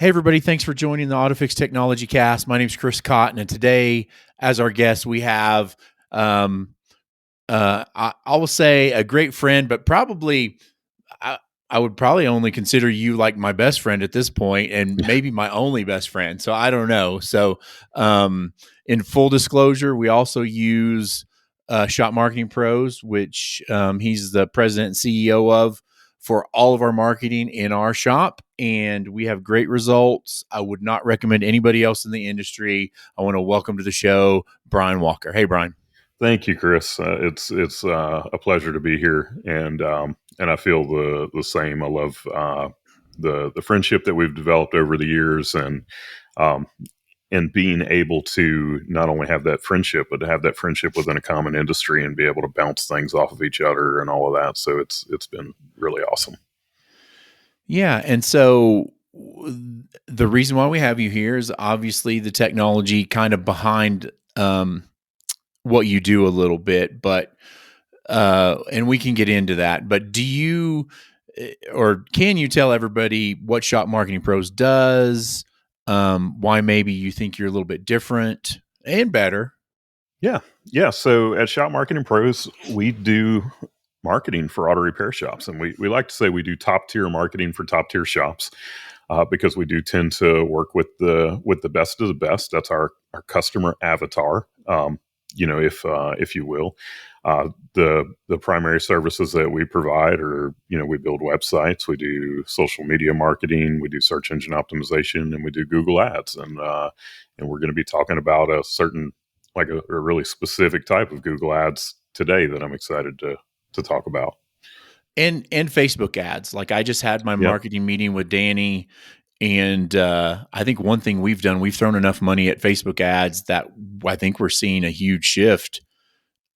Hey, everybody. Thanks for joining the AutoFix-Technologycast. My name is Chris Cotton, and today, as our guest, we have, I will say a great friend, but probably, I, I would probably only consider you like my best friend at this point, and maybe my only best friend. So I don't know. So, in full disclosure, we also use Shop Marketing Pros, which he's the president and CEO of, for all of our marketing in our shop, and we have great results. I would not recommend anybody else in the industry. I want to welcome to the show Brian Walker. Hey, Brian. Thank you, Chris. It's a pleasure to be here, and I feel the same. I love the friendship that we've developed over the years, um, and being able to not only have that friendship, but to have that friendship within a common industry and be able to bounce things off of each other and all of that. So it's been really awesome. Yeah, and so the reason why we have you here is obviously the technology kind of behind what you do a little bit, but and we can get into that. But do you or can you tell everybody what Shop Marketing Pros does? Why maybe you think you're a little bit different and better? Yeah. So at Shop Marketing Pros, we do marketing for auto repair shops, and we like to say we do top tier marketing for top tier shops. Because we do tend to work with the best of the best. That's our customer avatar, if you will. The primary services that we provide are, we build websites, we do social media marketing, we do search engine optimization, and we do Google Ads. And we're going to be talking about a certain, like a really specific type of Google Ads today that I'm excited to talk about. And Facebook ads. Like I just had my Yep. marketing meeting with Danny, and I think one thing we've done, we've thrown enough money at Facebook ads that I think we're seeing a huge shift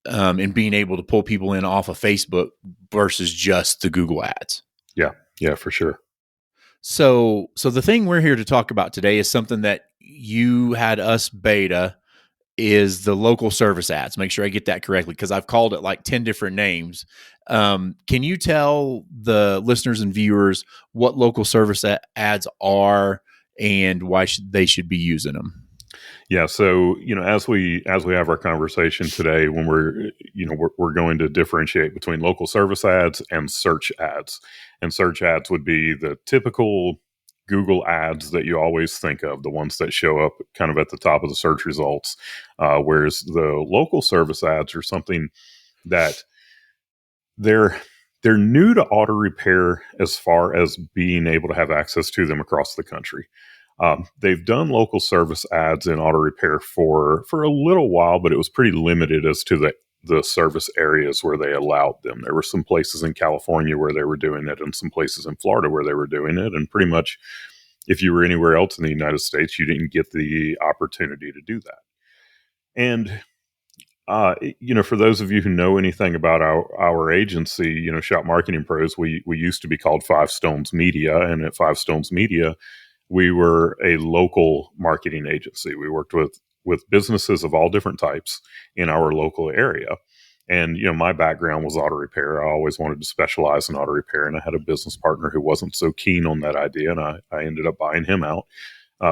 in being able to pull people in off of Facebook versus just the Google ads. Yeah, for sure. So the thing we're here to talk about today is something that you had us beta, is the local service ads. Make sure I get that correctly, because I've called it like 10 different names. Can you tell the listeners and viewers what local service ads are and why they should be using them? Yeah, so as we have our conversation today, when we're going to differentiate between local service ads and search ads. And search ads would be the typical Google ads that you always think of, the ones that show up kind of at the top of the search results. Whereas the local service ads are something that they're new to auto repair as far as being able to have access to them across the country. They've done local service ads in auto repair for a little while, but it was pretty limited as to the service areas where they allowed them. There were some places in California where they were doing it and some places in Florida where they were doing it. And pretty much if you were anywhere else in the United States, you didn't get the opportunity to do that. And for those of you who know anything about our agency, Shop Marketing Pros, we used to be called Five Stones Media. And at Five Stones Media, we were a local marketing agency. We worked with businesses of all different types in our local area. And, my background was auto repair. I always wanted to specialize in auto repair. And I had a business partner who wasn't so keen on that idea. And I ended up buying him out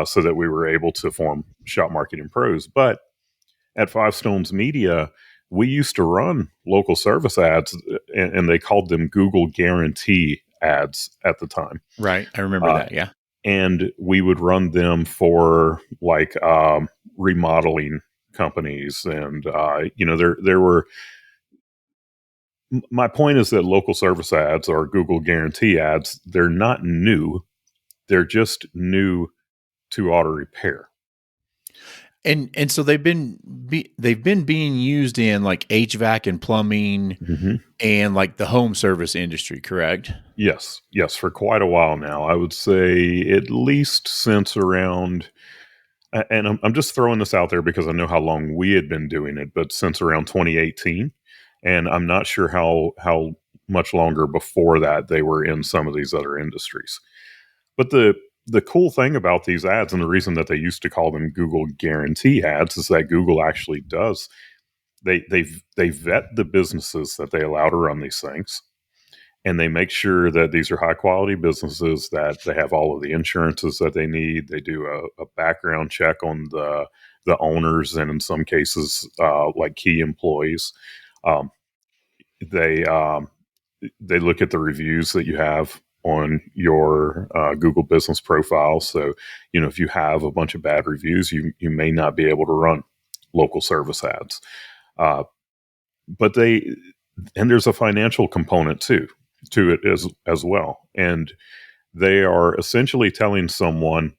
so that we were able to form Shop Marketing Pros. But at Five Stones Media, we used to run local service ads, and they called them Google Guarantee ads at the time. Right. I remember that. Yeah. And we would run them for like remodeling companies. And, there were, my point is that local service ads or Google Guarantee ads, they're not new. They're just new to auto repair. And so they've been being used in like HVAC and plumbing and like the home service industry, correct? Yes, for quite a while now. I would say at least since around, and I'm just throwing this out there because I know how long we had been doing it, but since around 2018, and I'm not sure how much longer before that they were in some of these other industries. But the cool thing about these ads, and the reason that they used to call them Google Guarantee ads, is that Google actually does, they vet the businesses that they allow to run these things, and they make sure that these are high quality businesses, that they have all of the insurances that they need. They do a background check on the owners, and in some cases, like key employees. Um, they they look at the reviews that you have on your Google business profile. So, if you have a bunch of bad reviews, you may not be able to run local service ads. Uh, but there's a financial component to it as well. And they are essentially telling someone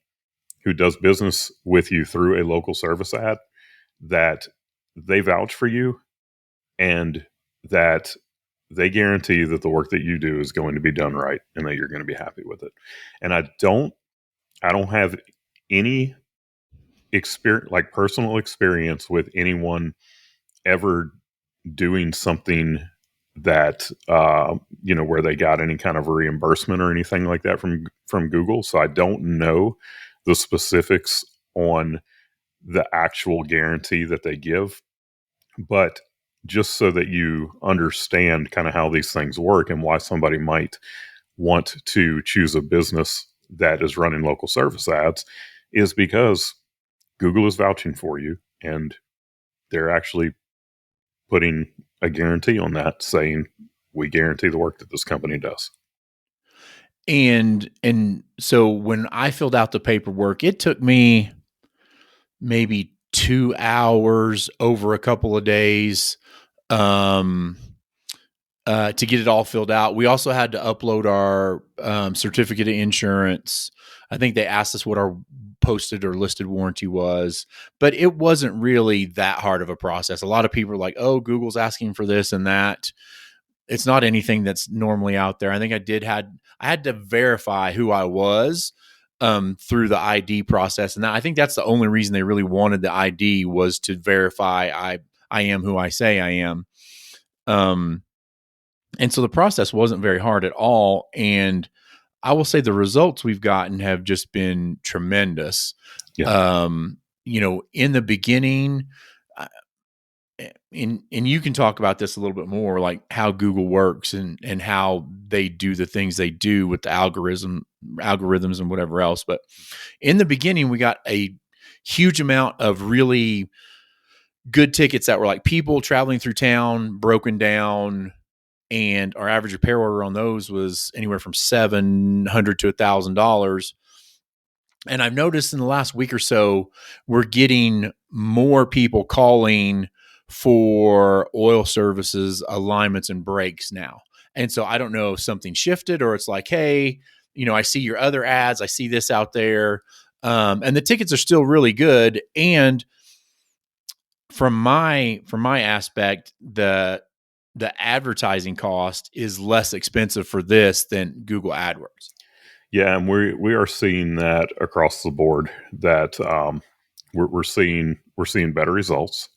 who does business with you through a local service ad that they vouch for you, and that they guarantee that the work that you do is going to be done right, and that you're going to be happy with it. And I don't have any experience, like personal experience, with anyone ever doing something that where they got any kind of reimbursement or anything like that from Google. So I don't know the specifics on the actual guarantee that they give, but just so that you understand kind of how these things work and why somebody might want to choose a business that is running local service ads, is because Google is vouching for you, and they're actually putting a guarantee on that, saying we guarantee the work that this company does. And so when I filled out the paperwork, it took me maybe 2 hours over a couple of days to get it all filled out. We also had to upload our certificate of insurance. I think they asked us what our posted or listed warranty was, but it wasn't really that hard of a process. A lot of people are like, oh, Google's asking for this and that. It's not anything that's normally out there. I think I had to verify who I was through the ID process, and I think that's the only reason they really wanted the ID, was to verify I am who I say I am. And so the process wasn't very hard at all. And I will say the results we've gotten have just been tremendous. Yeah. In the beginning, and you can talk about this a little bit more, like how Google works and how they do the things they do with the algorithms and whatever else. But in the beginning, we got a huge amount of really good tickets that were like people traveling through town, broken down, and our average repair order on those was anywhere from $700 to $1,000. And I've noticed in the last week or so, we're getting more people calling for oil services, alignments, and brakes now. And so I don't know if something shifted, or it's like, hey, I see your other ads, I see this out there. And the tickets are still really good. And from my aspect, the advertising cost is less expensive for this than Google AdWords. Yeah, and we are seeing that across the board. That we're seeing better results.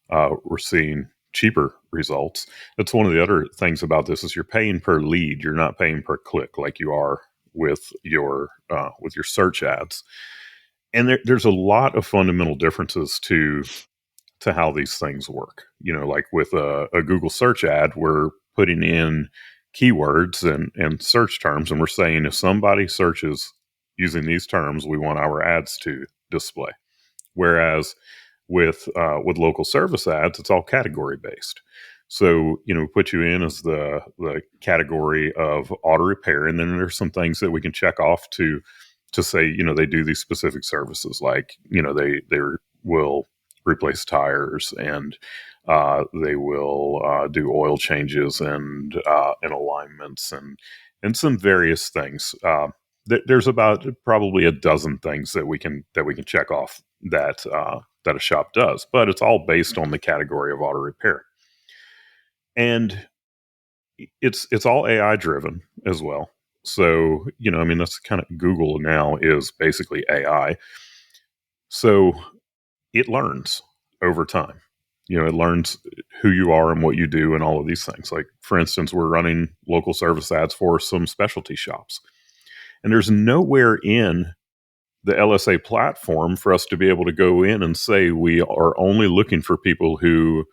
We're seeing cheaper results. That's one of the other things about this, is you're paying per lead. You're not paying per click like you are with your search ads. And there's a lot of fundamental differences to how these things work. Like with a Google search ad, we're putting in keywords and search terms, and we're saying if somebody searches using these terms, we want our ads to display. Whereas with local service ads, it's all category based. So we put you in as the category of auto repair, and then there's some things that we can check off to say they do these specific services, like they will replace tires, and they will do oil changes and alignments and some various things. There's about probably a dozen things that we can check off that a shop does, but it's all based on the category of auto repair, and it's all AI driven as well. So that's kind of, Google now is basically AI. So it learns over time. It learns who you are and what you do and all of these things. Like, for instance, we're running local service ads for some specialty shops, and there's nowhere in the LSA platform for us to be able to go in and say we are only looking for people who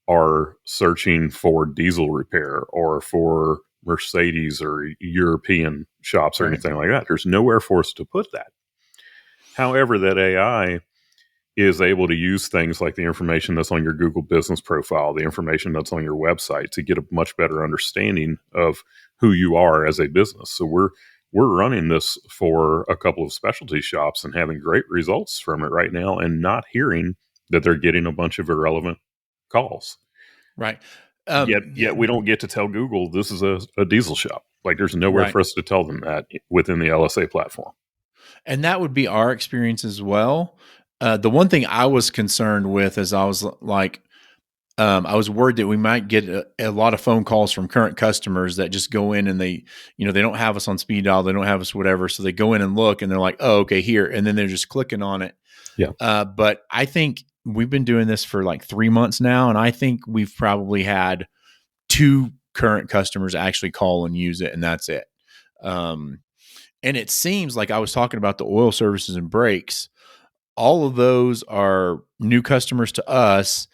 are searching for diesel repair or for Mercedes or European shops or Right. anything like that. There's nowhere for us to put that. However, that AI is able to use things like the information that's on your Google business profile, the information that's on your website to get a much better understanding of who you are as a business. So we're running this for a couple of specialty shops and having great results from it right now, and not hearing that they're getting a bunch of irrelevant calls. Right. Yeah, Yet we don't get to tell Google this is a diesel shop. Like, there's nowhere right. for us to tell them that within the LSA platform. And that would be our experience as well. The one thing I was concerned with is I was worried that we might get a lot of phone calls from current customers that just go in and they don't have us on speed dial, they don't have us whatever, so they go in and look and they're like, oh, okay, here, and then they're just clicking on it. Yeah. But I think we've been doing this for like 3 months now, and I think we've probably had 2 current customers actually call and use it, and that's it. And it seems like I was talking about the oil services and brakes. All of those are new customers to us.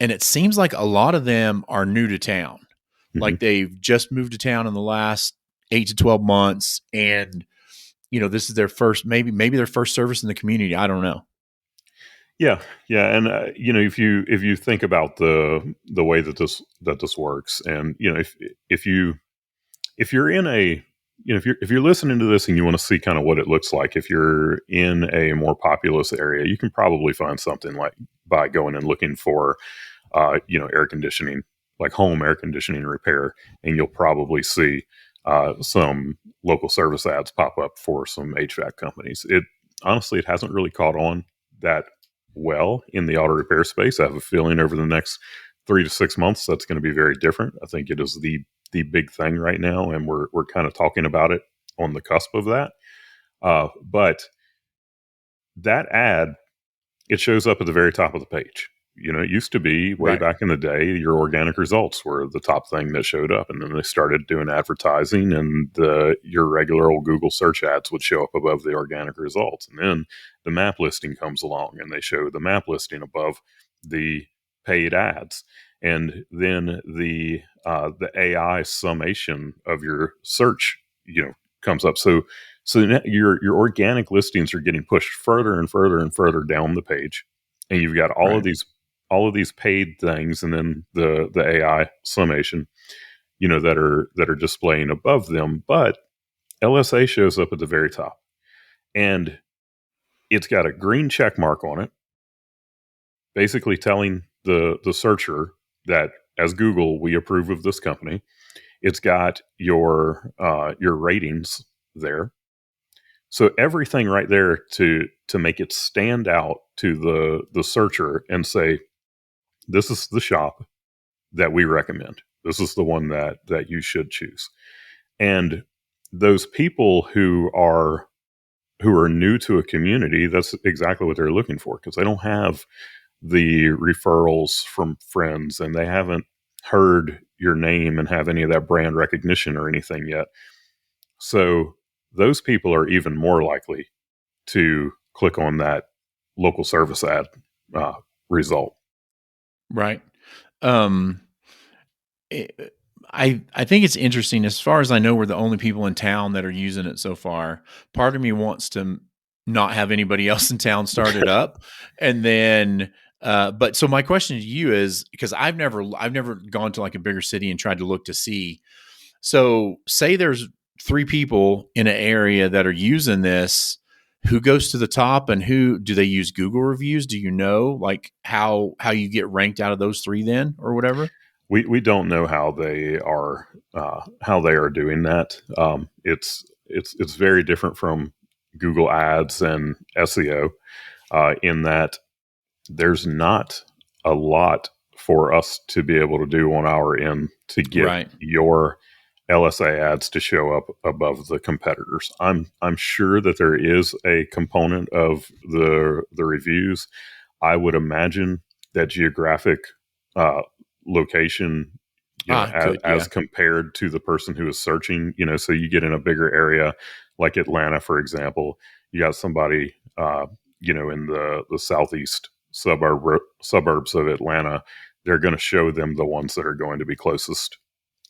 And it seems like a lot of them are new to town. Mm-hmm. Like they've just moved to town in the last 8 to 12 months. And, this is their first, maybe their first service in the community. I don't know. Yeah, yeah, and if you think about the way that this works, and if you're in a if you're listening to this and you want to see kind of what it looks like, if you're in a more populous area, you can probably find something like by going and looking for air conditioning, like home air conditioning repair, and you'll probably see some local service ads pop up for some HVAC companies. It honestly, it hasn't really caught on that well in the auto repair space. I have a feeling over the next 3 to 6 months that's going to be very different. I think it is the big thing right now, and we're kind of talking about it on the cusp of that. But that ad, it shows up at the very top of the page. It used to be way Right. back in the day, your organic results were the top thing that showed up. And then they started doing advertising, and your regular old Google search ads would show up above the organic results. And then the map listing comes along and they show the map listing above the paid ads. And then the AI summation of your search, comes up. So your organic listings are getting pushed further and further and further down the page, and you've got all of Right. these paid things, and then the AI summation, that are displaying above them. But LSA shows up at the very top, and it's got a green check mark on it, basically telling the searcher that as Google, we approve of this company. It's got your ratings there. So everything right there to make it stand out to the searcher and say, this is the shop that we recommend. This is the one that you should choose. And those people who are new to a community, that's exactly what they're looking for, because they don't have the referrals from friends, and they haven't heard your name and have any of that brand recognition or anything yet. So those people are even more likely to click on that local service ad result. Right. Um, it, I think it's interesting. As far as I know, we're the only people in town that are using it so far. Part of me wants to not have anybody else in town start it up, and then. But so my question to you is, because I've never gone to like a bigger city and tried to look to see. So say there's 3 people in an area that are using this. Who goes to the top, and who do they use Google reviews? Do you know like how you get ranked out of those 3 then or whatever? We don't know how they are doing that. It's very different from Google Ads and SEO, in that there's not a lot for us to be able to do on our end to get Right. your LSA ads to show up above the competitors. I'm sure that there is a component of the reviews. I would imagine that geographic uh, location, Could, as yeah. compared to the person who is searching, so you get in a bigger area like Atlanta, for example, you got somebody, in the southeast suburbs of Atlanta, they're going to show them the ones that are going to be closest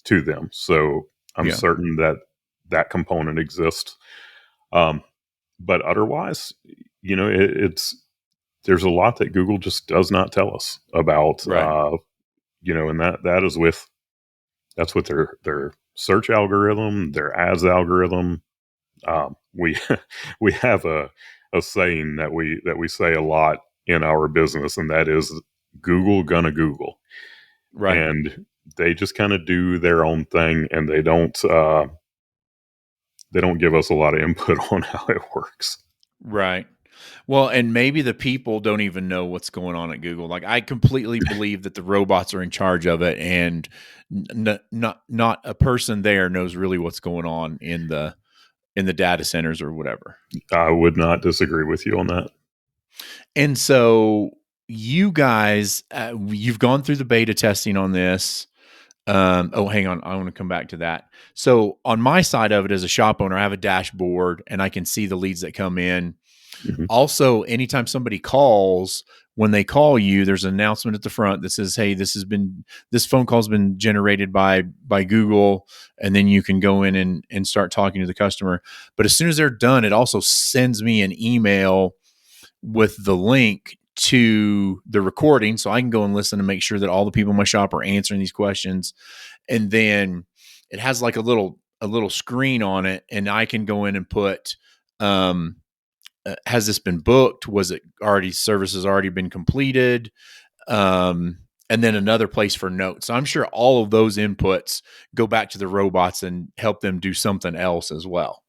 to them. So I'm Yeah. certain that that component exists. Um, but otherwise, it's there's a lot that Google just does not tell us about. Right. And that is with that's with their search algorithm, their ads algorithm. We we have a saying that we say a lot in our business, and that is Google gonna Google, Right. and they just kind of do their own thing, and they don't give us a lot of input on how it works. Right. Well, and maybe the people don't even know what's going on at Google. Like I completely believe that the robots are in charge of it, and not a person there knows really what's going on in the data centers or whatever. I would not disagree with you on that. And so you guys, you've gone through the beta testing on this. Oh, hang on. I want to come back to that. So on my side of it as a shop owner, I have a dashboard and I can see the leads that come in. Mhm. Also, anytime somebody calls, when they call you, there's an announcement at the front that says, "Hey, this phone call's been generated by Google," and then you can go in and start talking to the customer. But as soon as they're done, it also sends me an email with the link to the recording, so I can go and listen and make sure that all the people in my shop are answering these questions. And then it has like a little screen on it, and I can go in and put um, has this been booked? Was it already services already been completed? And then another place for notes. So I'm sure all of those inputs go back to the robots and help them do something else as well.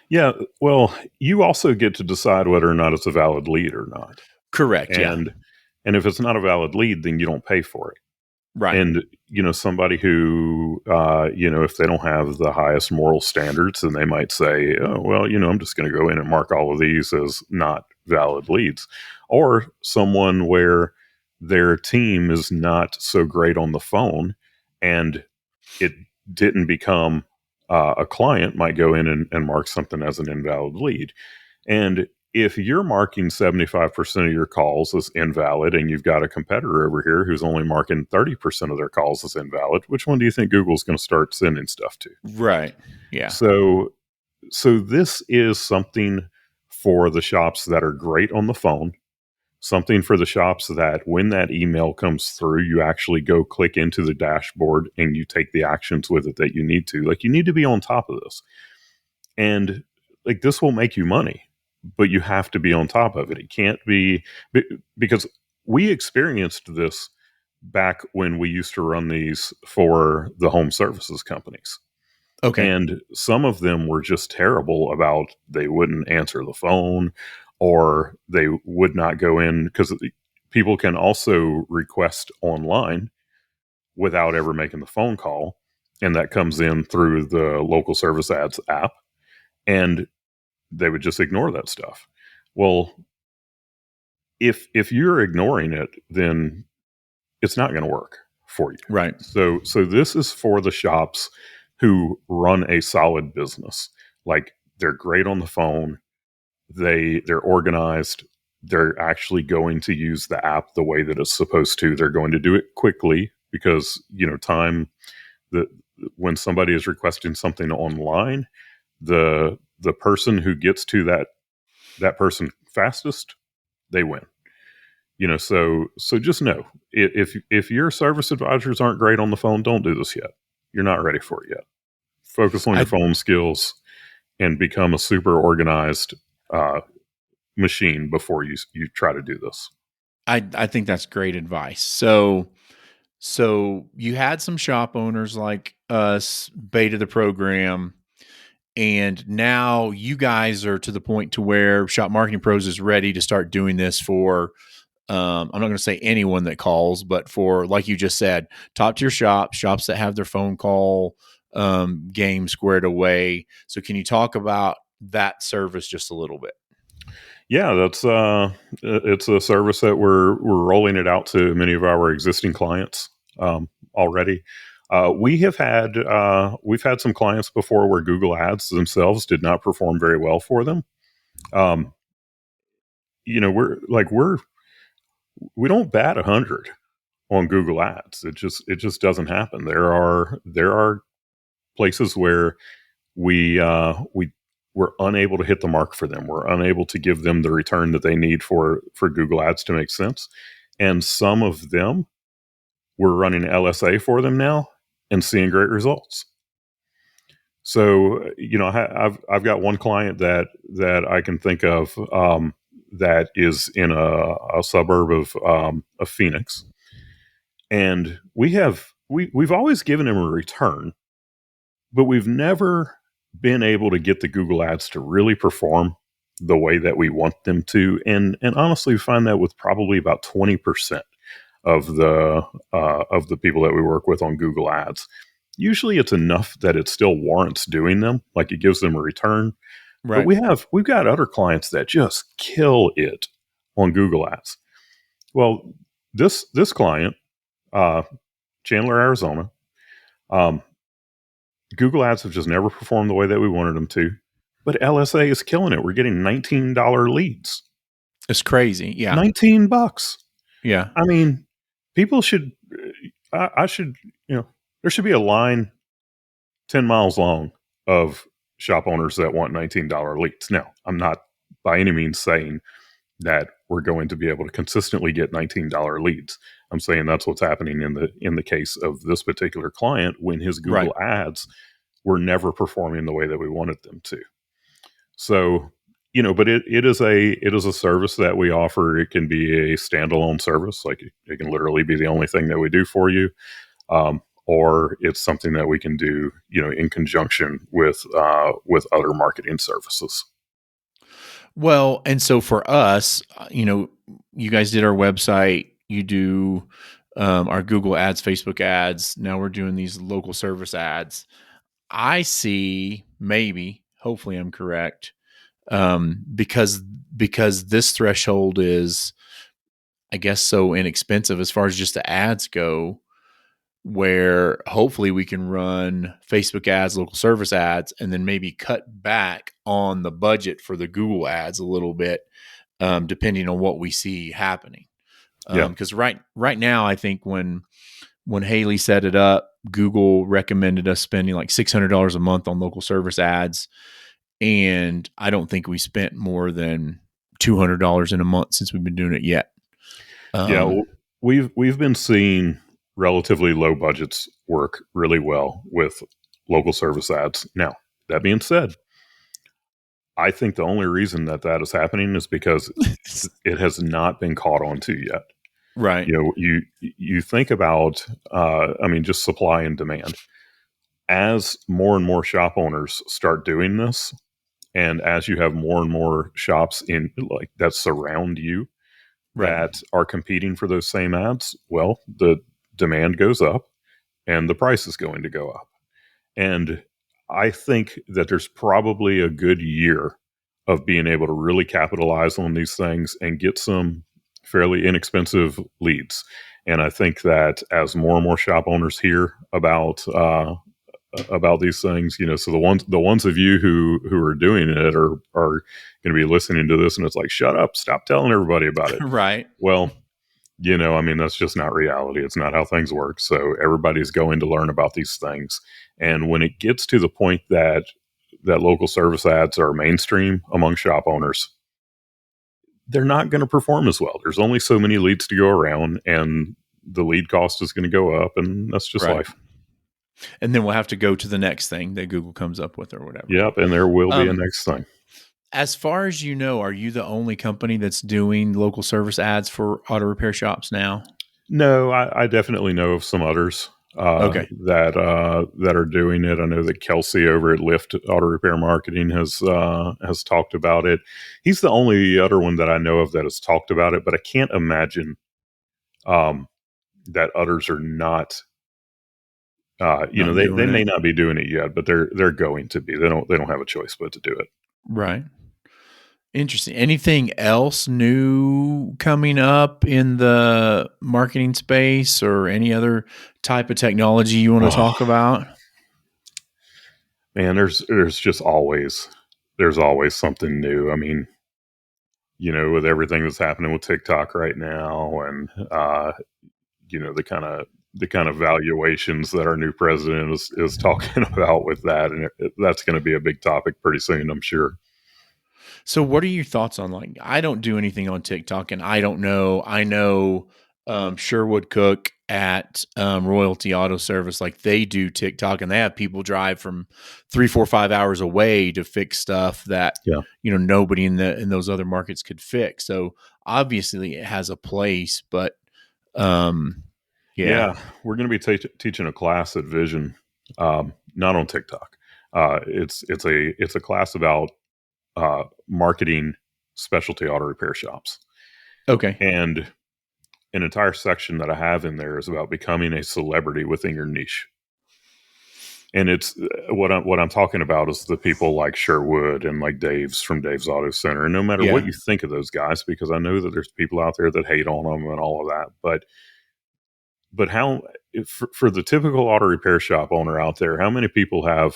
Yeah, well, you also get to decide whether or not it's a valid lead or not, Correct. Yeah. and if it's not a valid lead, then you don't pay for it. Right. And somebody who if they don't have the highest moral standards, then they might say, oh well, I'm just going to go in and mark all of these as not valid leads. Or someone where their team is not so great on the phone and it didn't become a client, might go in and mark something as an invalid lead. And if you're marking 75% of your calls as invalid and you've got a competitor over here who's only marking 30% of their calls as invalid, which one do you think Google's going to start sending stuff to? Right. Yeah. So this is something for the shops that are great on the phone, something for the shops that when that email comes through, you actually go click into the dashboard and you take the actions with it that you need to. Like, you need to be on top of this. And like, this will make you money, but you have to be on top of it. It can't be because we experienced this back when we used to run these for the home services companies. Okay. And some of them were just terrible about they wouldn't answer the phone or they would not go in because people can also request online without ever making the phone call. And that comes in through the local service ads app. And they would just ignore that stuff. Well, if you're ignoring it, then it's not going to work for you. Right. So this is for the shops who run a solid business. Like, they're great on the phone, they're organized, they're actually going to use the app the way that it's supposed to. They're going to do it quickly because time that when somebody is requesting something online, the person who gets to that person fastest, they win. So just know, if your service advisors aren't great on the phone, don't do this yet. You're not ready for it yet. Focus on your I phone skills and become a super organized uh, machine before you try to do this. I think that's great advice. So you had some shop owners like us beta the program, and now you guys are to the point to where Shop Marketing Pros is ready to start doing this for I'm not going to say anyone that calls, but for, like you just said, top tier shops that have their phone call game squared away. So can you talk about that service just a little bit? Yeah, that's it's a service that we're rolling it out to many of our existing clients already. We've had some clients before where Google Ads themselves did not perform very well for them. Um, we don't bat 100 on Google Ads. It just doesn't happen. There are places where we we're unable to hit the mark for them. We're unable to give them the return that they need for Google Ads to make sense. And some of them, we're running LSA for them now and seeing great results. So, I've got one client that I can think of, that is in a suburb of Phoenix, and we've always given him a return, but we've never been able to get the Google Ads to really perform the way that we want them to, and honestly, we find that with probably about 20% of the people that we work with on Google Ads. Usually, it's enough that it still warrants doing them, like it gives them a return. But Right. we've got other clients that just kill it on Google Ads. Well, this client, uh, Chandler, Arizona, um, Google Ads have just never performed the way that we wanted them to. But LSA is killing it. We're getting $19 leads. It's crazy. Yeah. $19. Yeah. I mean, people should. I should. There should be a line 10 miles long of shop owners that want $19 leads. Now, I'm not by any means saying that we're going to be able to consistently get $19 leads. I'm saying that's what's happening in the case of this particular client when his Right. Google Ads were never performing the way that we wanted them to. So, but it is a service that we offer. It can be a standalone service, like it can literally be the only thing that we do for you. Or it's something that we can do, in conjunction with other marketing services. Well, and so for us, you guys did our website, you do our Google ads, Facebook ads. Now we're doing these local service ads. I see, maybe, hopefully I'm correct, because this threshold is, I guess, so inexpensive as far as just the ads go, where hopefully we can run Facebook ads, local service ads, and then maybe cut back on the budget for the Google ads a little bit, depending on what we see happening. Yeah. Because right now, I think when Haley set it up, Google recommended us spending like $600 a month on local service ads, and I don't think we spent more than $200 in a month since we've been doing it yet. Yeah. Well, we've been seeing relatively low budgets work really well with local service ads. Now, that being said, I think the only reason that is happening is because it has not been caught on to yet. Right. You think about, just supply and demand. As more and more shop owners start doing this, and as you have more and more shops in like that surround you Right. that are competing for those same ads, well, the demand goes up and the price is going to go up. And I think that there's probably a good year of being able to really capitalize on these things and get some fairly inexpensive leads. And I think that as more and more shop owners hear about these things, so the ones of you who are doing it are going to be listening to this, and it's like, shut up, stop telling everybody about it. Right. Well, that's just not reality. It's not how things work. So everybody's going to learn about these things. And when it gets to the point that local service ads are mainstream among shop owners, they're not going to perform as well. There's only so many leads to go around, and the lead cost is going to go up, and that's just Right. life. And then we'll have to go to the next thing that Google comes up with or whatever. Yep, and there will be a next thing. As far as you know, are you the only company that's doing local service ads for auto repair shops now? No, I definitely know of some others Okay. that are doing it. I know that Kelsey over at Lyft Auto Repair Marketing has talked about it. He's the only other one that I know of that has talked about it, but I can't imagine that others are not. They may not be doing it yet, but they're going to be. They don't have a choice but to do it. Right. Interesting. Anything else new coming up in the marketing space or any other type of technology you want to talk about? Man, there's just always something new. I mean, with everything that's happening with TikTok right now, and the kind of the kind of valuations that our new president is talking about with that, and that's going to be a big topic pretty soon, I'm sure. So what are your thoughts on, like, I don't do anything on TikTok and I don't know. I know Sherwood Cook at Royalty Auto Service, like they do TikTok and they have people drive from 3, 4, 5 hours away to fix stuff that, Yeah. nobody in those other markets could fix. So obviously it has a place, but um, yeah. Yeah, we're going to be teaching a class at Vision, not on TikTok. It's a class about marketing specialty auto repair shops, Okay. and an entire section that I have in there is about becoming a celebrity within your niche. And it's what I'm talking about is the people like Sherwood and like Dave's from Dave's Auto Center. And no matter what Yeah. you think of those guys, because I know that there's people out there that hate on them and all of that, but how for the typical auto repair shop owner out there, how many people have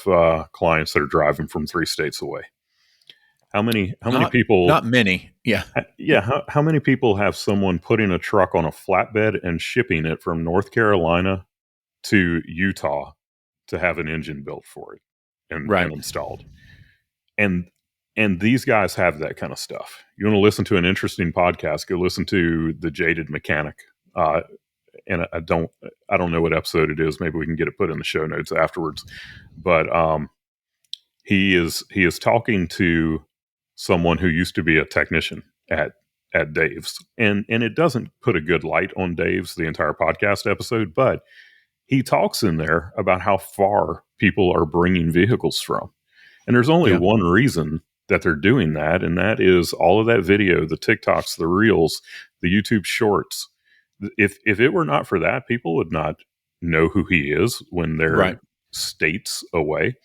clients that are driving from 3 states away? How many Not people? not many. Yeah. Yeah, how many people have someone putting a truck on a flatbed and shipping it from North Carolina to Utah to have an engine built for it and Right. installed? And and these guys have that kind of stuff. You want to listen to an interesting podcast? Go listen to the Jaded Mechanic. And I don't know what episode it is. Maybe we can get it put in the show notes afterwards. But he is talking to someone who used to be a technician at Dave's, and it doesn't put a good light on Dave's the entire podcast episode, but he talks in there about how far people are bringing vehicles from, and there's only Yeah. one reason that they're doing that, and that is all of that video, the TikToks, the Reels, the YouTube Shorts. If it were not for that, people would not know who he is when they're Right. states away.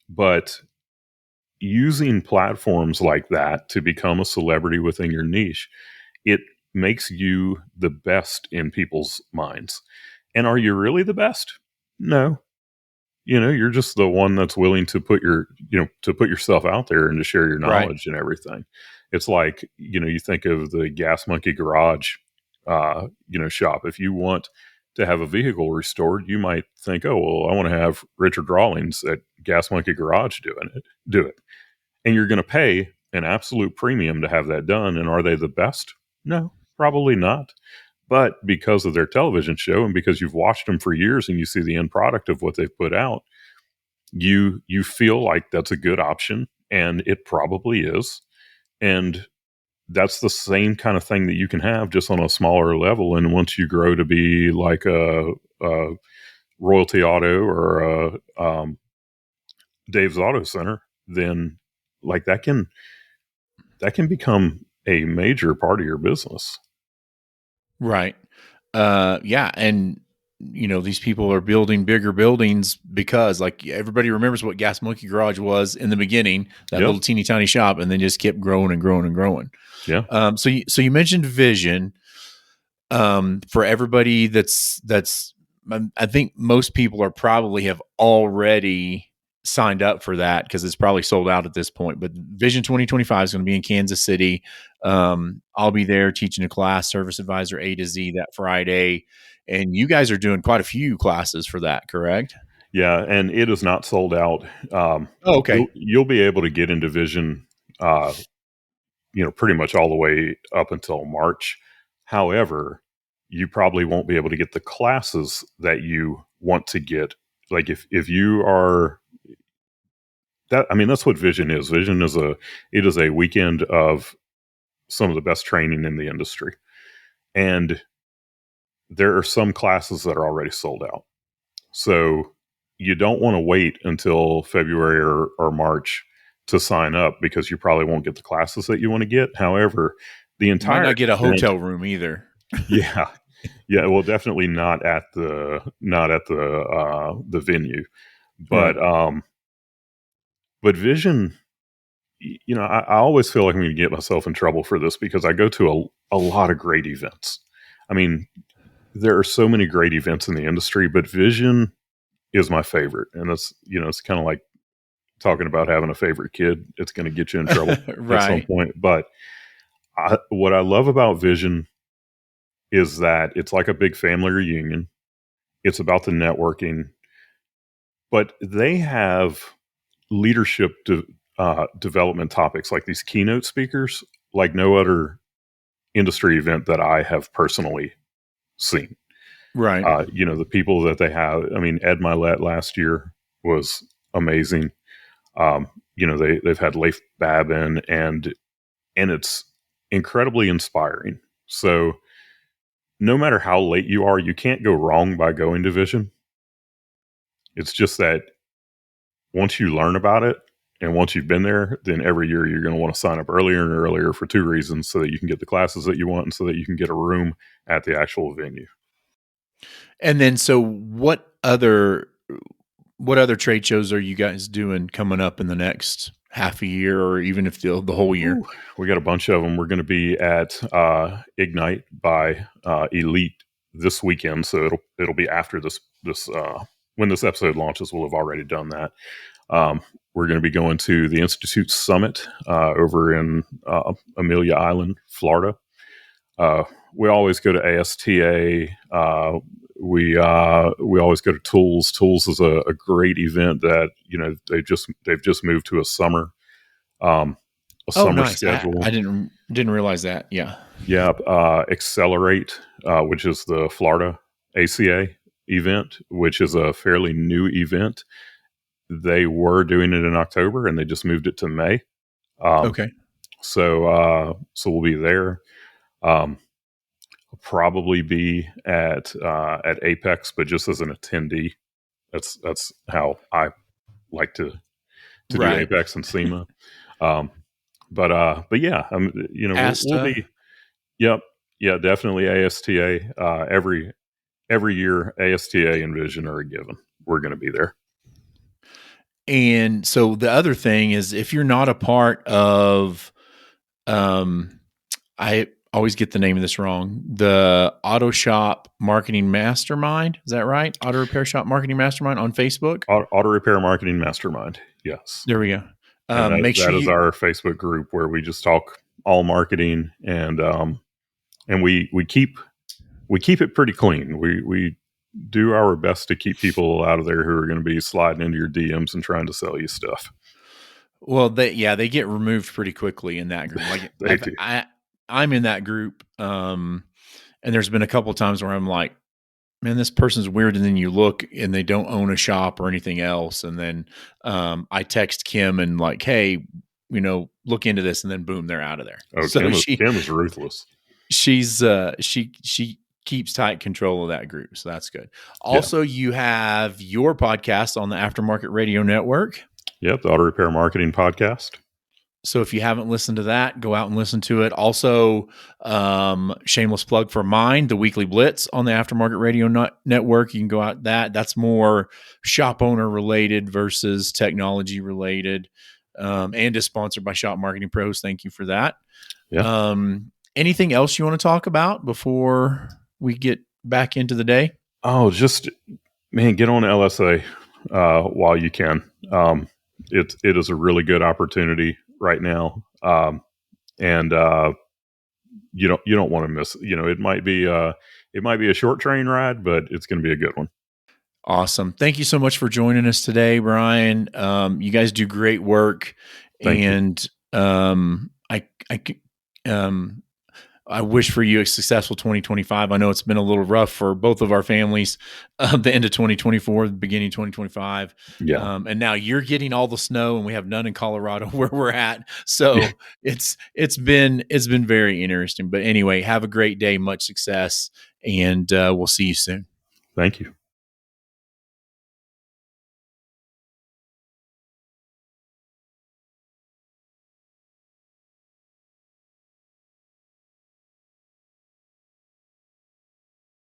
But using platforms like that to become a celebrity within your niche, it makes you the best in people's minds. And are you really the best? No. You're just the one that's willing to put yourself out there and to share your Right. knowledge and everything. It's like, you think of the Gas Monkey Garage, shop. If you want to have a vehicle restored, you might think, oh, well, I want to have Richard Rawlings at Gas Monkey Garage do it. And you're going to pay an absolute premium to have that done. And are they the best? No, probably not. But because of their television show and because you've watched them for years and you see the end product of what they've put out, you feel like that's a good option, and it probably is. And that's the same kind of thing that you can have just on a smaller level. And once you grow to be like a Royalty Auto or Dave's Auto Center, then like that can become a major part of your business. Right. Yeah. And, these people are building bigger buildings because, like, everybody remembers what Gas Monkey Garage was in the beginning, that Yep. little teeny tiny shop, and then just kept growing and growing and growing. Yeah. So you mentioned vision. For everybody I think most people are probably have already signed up for that because it's probably sold out at this point. But Vision 2025 is going to be in Kansas City. I'll be there teaching a class, Service Advisor A to Z, that Friday. And you guys are doing quite a few classes for that, correct? Yeah. And it is not sold out. Oh, You'll okay. you'll be able to get into Vision, pretty much all the way up until March. However, you probably won't be able to get the classes that you want to get. Like if you are that, I mean, that's what Vision is. Vision is a weekend of some of the best training in the industry. And there are some classes that are already sold out. So you don't want to wait until February or March to sign up because you probably won't get the classes that you want to get. However, the You might entire not get a event, hotel room either. yeah, yeah, well, definitely not at the venue, Right. but Vision, I always feel like I'm going to get myself in trouble for this because I go to a lot of great events. I mean, there are so many great events in the industry, but Vision is my favorite, and it's kind of like talking about having a favorite kid. It's going to get you in trouble at some Right. point. But what I love about Vision is that it's like a big family reunion. It's about the networking, but they have leadership development topics like these keynote speakers, like no other industry event that I have personally seen. Right. The people that they have. I mean, Ed Milet last year was amazing. They've had Leif Babin, and it's incredibly inspiring. So no matter how late you are, you can't go wrong by going to Vision. It's just that once you learn about it and once you've been there, then every year you're going to want to sign up earlier and earlier for two reasons: so that you can get the classes that you want and so that you can get a room at the actual venue. And then, so what other trade shows are you guys doing coming up in the next half a year, or even if the whole year? Ooh, we got a bunch of them. We're going to be at Ignite by Elite this weekend, so it'll be after this when this episode launches. We'll have already done that. We're going to be going to the Institute Summit over in Amelia Island, Florida. We always go to ASTA. We always go to Tools. Tools is a great event that they've just moved to a summer Oh, nice. schedule. I didn't realize that. Yeah. Yeah, Accelerate, which is the Florida ACA event, which is a fairly new event. They were doing it in October, and they just moved it to May. Okay. So we'll be there. I'll probably be at Apex, but just as an attendee. That's how I like to do Right. Apex and SEMA. But yeah, we'll ASTA. be. Yep. Yeah, definitely ASTA. Every year, ASTA and Vision are a given. We're going to be there. And so the other thing is, if you're not a part of, I always get the name of this wrong, the Auto Shop Marketing Mastermind. Is that right? Auto Repair Shop Marketing Mastermind on Facebook. Auto Repair Marketing Mastermind. Yes. There we go. And Make sure that is our Facebook group where we just talk all marketing, and we keep it pretty clean. We do our best to keep people out of there who are going to be sliding into your DMs and trying to sell you stuff. Well, they get removed pretty quickly in that group. Like I'm in that group, and there's been a couple of times where I'm like, man, this person's weird, and then you look and they don't own a shop or anything else, and then I text Kim and like, hey, look into this, and then boom, they're out of there. Oh, So Kim is ruthless. She keeps tight control of that group, so that's good. Also, you have your podcast on the Aftermarket Radio Network. Yep, the Auto Repair Marketing Podcast. So if you haven't listened to that, go out and listen to it. Also, shameless plug for mine, the Weekly Blitz on the Aftermarket Radio Network. You can go out that's more shop owner related versus technology related, and is sponsored by Shop Marketing Pros. Thank you for that. Yeah. Anything else you want to talk about before we get back into the day? Oh, just, man, get on LSA while you can. It is a really good opportunity right now, and you don't want to miss. It might be a short train ride, but it's going to be a good one. Awesome. Thank you so much for joining us today, Brian. You guys do great work. Thank you. I wish for you a successful 2025. I know it's been a little rough for both of our families, the end of 2024, the beginning of 2025. Yeah. And now you're getting all the snow, and we have none in Colorado where we're at. So it's been very interesting. But anyway, have a great day, much success, and we'll see you soon. Thank you.